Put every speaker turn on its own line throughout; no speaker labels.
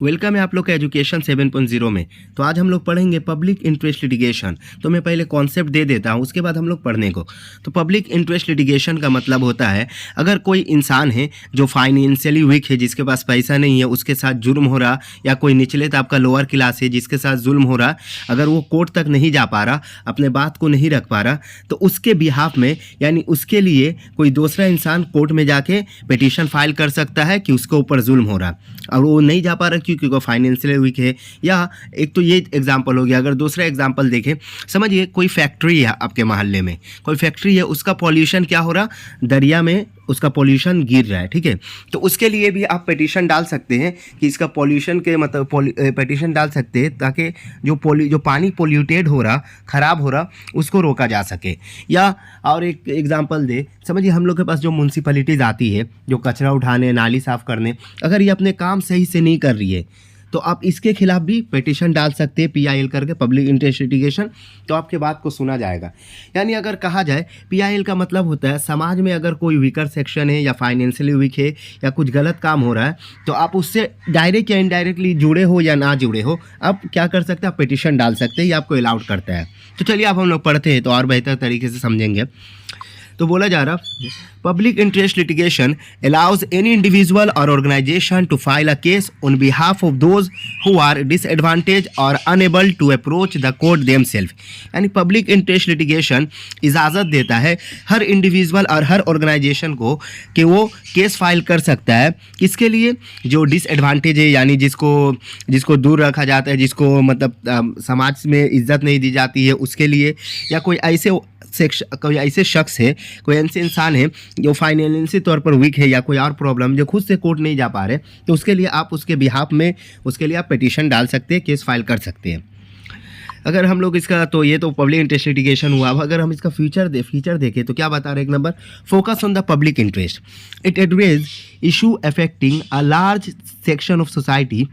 Welcome है आप लोग का एजुकेशन 7.0 में। तो आज हम लोग पढ़ेंगे पब्लिक इंटरेस्ट लिटिगेशन। तो मैं पहले कॉन्सेप्ट दे देता हूँ, उसके बाद हम लोग पढ़ने को। तो पब्लिक इंटरेस्ट लिटिगेशन का मतलब होता है, अगर कोई इंसान है जो फाइनेंशियली वीक है, जिसके पास पैसा नहीं है, उसके साथ जुर्म हो रहा, या कोई निचले तो आपका लोअर क्लास है जिसके साथ जुल्म हो रहा, अगर वो कोर्ट तक नहीं जा पा रहा, अपने बात को नहीं रख पा रहा, तो उसके बिहाफ में यानी उसके लिए कोई दूसरा इंसान कोर्ट में जाके पिटीशन फाइल कर सकता है कि उसके ऊपर जुल्म हो रहा और वो नहीं जा पा रहा क्योंकि वो फाइनेंशियली वीक है। या एक तो ये एग्जांपल हो गया। अगर दूसरा एग्जांपल देखें, समझिए कोई फैक्ट्री है आपके मोहल्ले में, कोई फैक्ट्री है, उसका पॉल्यूशन क्या हो रहा, दरिया में उसका पॉल्यूशन गिर रहा है, ठीक है। तो उसके लिए भी आप पिटीशन डाल सकते हैं कि इसका पॉल्यूशन के मतलब पिटीशन डाल सकते हैं ताकि जो पानी पोल्यूटेड हो रहा, ख़राब हो रहा, उसको रोका जा सके। या और एक एग्जांपल दे, समझिए हम लोग के पास जो म्यूनसिपैलिटीज़ आती है, जो कचरा उठाने, नाली साफ़ करने, अगर ये अपने काम सही से नहीं कर रही है तो आप इसके खिलाफ भी पिटीशन डाल सकते हैं, PIL करके, पब्लिक इंटरेस्ट लिटिगेशन। तो आपके बात को सुना जाएगा। यानी अगर कहा जाए, PIL का मतलब होता है समाज में अगर कोई वीकर सेक्शन है या फाइनेंशियली वीक है या कुछ गलत काम हो रहा है, तो आप उससे डायरेक्ट या इनडायरेक्टली जुड़े हो या ना जुड़े हो, आप क्या कर सकते हैं, आप पिटीशन डाल सकते हैं, ये आपको अलाउड करता है। तो चलिए अब हम लोग पढ़ते हैं तो और बेहतर तरीके से समझेंगे। तो बोला जा रहा, public interest litigation allows any individual or organization to file a case on behalf of those who are disadvantage or unable to approach the court themselves. यानी पब्लिक इंटरेस्ट लिटिगेशन इजाज़त देता है हर इंडिविजुअल और हर ऑर्गेनाइजेशन को कि वो case file कर सकता है। किसके लिए? जो डिसएडवांटेज है, यानी जिसको दूर रखा जाता है, जिसको मतलब समाज में इज्जत नहीं दी जाती है, उसके लिए। या कोई ऐसे शख्स है, कोई ऐसे इंसान है जो फाइनेंशियल तौर पर वीक है या कोई और प्रॉब्लम, जो खुद से कोर्ट नहीं जा पा रहे, तो उसके लिए आप उसके बिहाफ में उसके लिए आप पिटीशन डाल सकते हैं, केस फाइल कर सकते हैं। अगर हम लोग इसका, तो ये तो पब्लिक इंटरेस्ट लिटिगेशन हुआ। अब अगर हम इसका फीचर देखें तो क्या बता रहे हैं? एक number, focus on the public interest, it address issue affecting a large section of society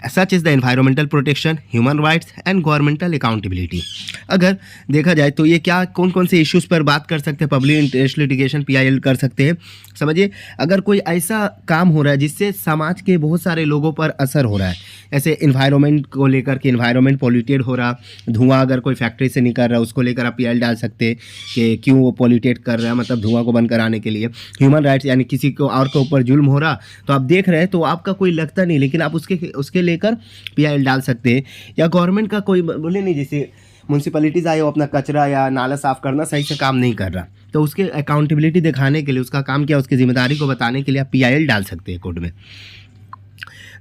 such is the environmental protection, human rights and governmental accountability. अगर देखा जाए तो ये क्या कौन कौन से इश्यूज़ पर बात कर सकते हैं, पब्लिक इंटरेस्ट लिटिगेशन PIL कर सकते हैं। समझिए, अगर कोई ऐसा काम हो रहा है जिससे समाज के बहुत सारे लोगों पर असर हो रहा है, ऐसे इन्वायरमेंट को लेकर के, इन्वायरमेंट पॉल्यूटेड हो रहा, धुआं अगर कोई फैक्ट्री से निकल रहा है, उसको लेकर आप PIL डाल सकते हैं कि क्यों वो पॉल्यूटेड कर रहा है, मतलब धुआं को बंद कराने के लिए। ह्यूमन राइट्स, यानी किसी को और के ऊपर जुल्म हो रहा, तो आप देख रहे हैं तो आपका कोई लगता नहीं, लेकिन आप उसके लेकर PIL डाल सकते हैं। या गवर्नमेंट का कोई बोले नहीं, जैसे म्यूनसिपैलिटीज़ आए, वो अपना कचरा या नाला साफ़ करना सही से काम नहीं कर रहा, तो उसके अकाउंटेबिलिटी दिखाने के लिए, उसका काम क्या, उसकी जिम्मेदारी को बताने के लिए आप PIL डाल सकते हैं कोर्ट में।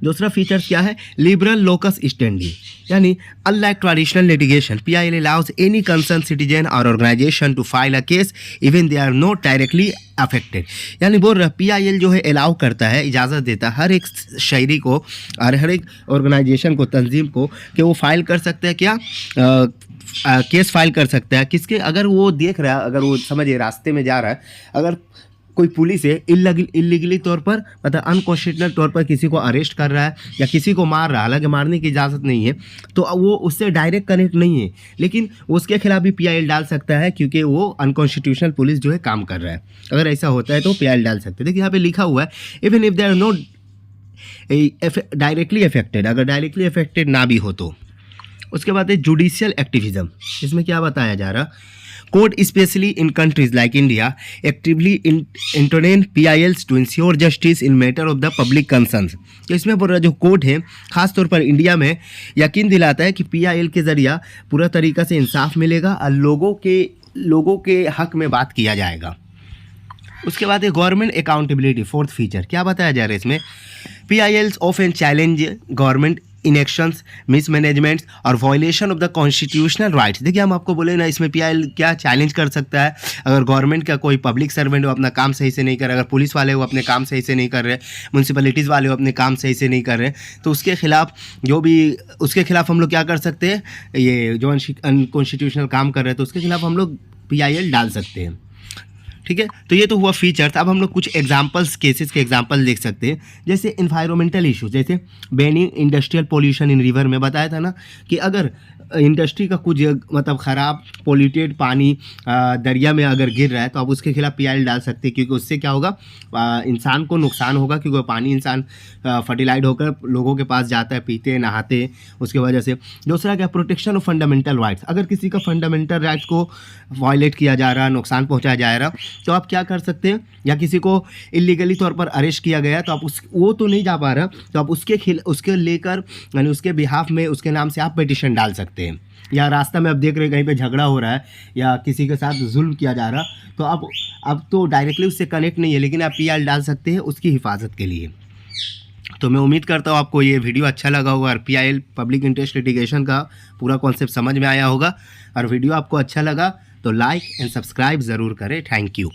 दूसरा फीचर्स क्या है? लिबरल लोकस स्टैंडी, यानी unlike traditional litigation, PIL allows any concern citizen or organization to file a case even they are not directly affected. यानी बोल रहा, PIL जो है अलाउ करता है, इजाज़त देता है हर एक शहरी को और हर एक ऑर्गेनाइजेशन को, तंजीम को, कि वो फाइल कर सकते हैं क्या, केस फाइल कर सकता है। किसके? अगर वो देख रहा है, अगर वो समझिए रास्ते में जा रहा है, अगर कोई पुलिस है इलीगली तौर पर, मतलब अनकॉन्स्टिट्यूशनल तौर पर किसी को अरेस्ट कर रहा है या किसी को मार रहा है, हालांकि मारने की इजाज़त नहीं है, तो वो उससे डायरेक्ट कनेक्ट नहीं है, लेकिन उसके खिलाफ भी PIL डाल सकता है क्योंकि वो अनकॉन्स्टिट्यूशनल पुलिस जो है काम कर रहा है। अगर ऐसा होता है तो PIL डाल सकते हैं। देखिए यहाँ पे लिखा हुआ है, even if they are not directly affected, अगर डायरेक्टली अफेक्टेड ना भी हो तो। उसके बाद है जुडिशियल एक्टिविज्म। इसमें क्या बताया जा रहा, court specially in countries like India actively intervene PILs to ensure justice in matter of the public concerns. तो इसमें बोल रहा, जो कोर्ट है खास तौर पर इंडिया में यकीन दिलाता है कि PIL के ज़रिया पूरा तरीक़ा से इंसाफ मिलेगा और लोगों के हक में बात किया जाएगा। उसके बाद है गवर्नमेंट अकाउंटेबिलिटी, फोर्थ फीचर। क्या बताया जा रहा है इसमें? PILs ऑफन चैलेंज गवर्नमेंट इनेक्शंस, मिसमैनेजमेंट्स और violation of the constitutional rights. देखिए हम आपको बोले ना, इसमें PIL क्या चैलेंज कर सकता है, अगर गवर्नमेंट का कोई पब्लिक सर्वेंट हो अपना काम सही से नहीं कर रहा, अगर पुलिस वाले वो अपने काम सही से नहीं कर रहे, म्यूनसिपैलिटीज़ वाले वो अपने काम सही से नहीं कर रहे, तो उसके खिलाफ हम लोग क्या कर सकते हैं, ये जो अनकॉन्स्टिट्यूशनल काम कर रहे हैं, तो उसके खिलाफ हम लोग PIL डाल सकते हैं। ठीक है। तो ये तो हुआ फीचर्स। अब हम लोग कुछ एग्जांपल्स, केसेस के एग्जांपल देख सकते हैं, जैसे इन्वायरमेंटल इशू, जैसे banning industrial pollution in river में बताया था ना कि अगर इंडस्ट्री का कुछ मतलब ख़राब पोल्यूटेड पानी दरिया में अगर गिर रहा है तो आप उसके खिलाफ पीआईएल डाल सकते हैं, क्योंकि उससे क्या होगा, इंसान को नुकसान होगा, क्योंकि वो पानी इंसान फर्टिलाइज होकर लोगों के पास जाता है, पीते हैं, नहाते हैं, उसकी वजह से। दूसरा क्या, प्रोटेक्शन ऑफ फंडामेंटल राइट्स, अगर किसी का फंडामेंटल राइट्स को वायलेट किया जा रहा है, नुकसान पहुँचाया जा रहा, तो आप क्या कर सकते हैं, या किसी को इलीगली तौर पर अरेस्ट किया गया तो आप वो तो नहीं जा पा रहा, तो आप उसके लेकर यानी उसके बिहाफ में उसके नाम से आप पिटिशन डाल सकते हैं। या रास्ता में आप देख रहे हैं कहीं पे झगड़ा हो रहा है या किसी के साथ जुल्म किया जा रहा, तो आप अब तो डायरेक्टली उससे कनेक्ट नहीं है, लेकिन आप पीआईएल डाल सकते हैं उसकी हिफाजत के लिए। तो मैं उम्मीद करता हूँ आपको ये वीडियो अच्छा लगा होगा और पीआईएल पब्लिक इंटरेस्ट लिटिगेशन का पूरा कॉन्सेप्ट समझ में आया होगा। और वीडियो आपको अच्छा लगा तो लाइक एंड सब्सक्राइब ज़रूर करें। Thank you.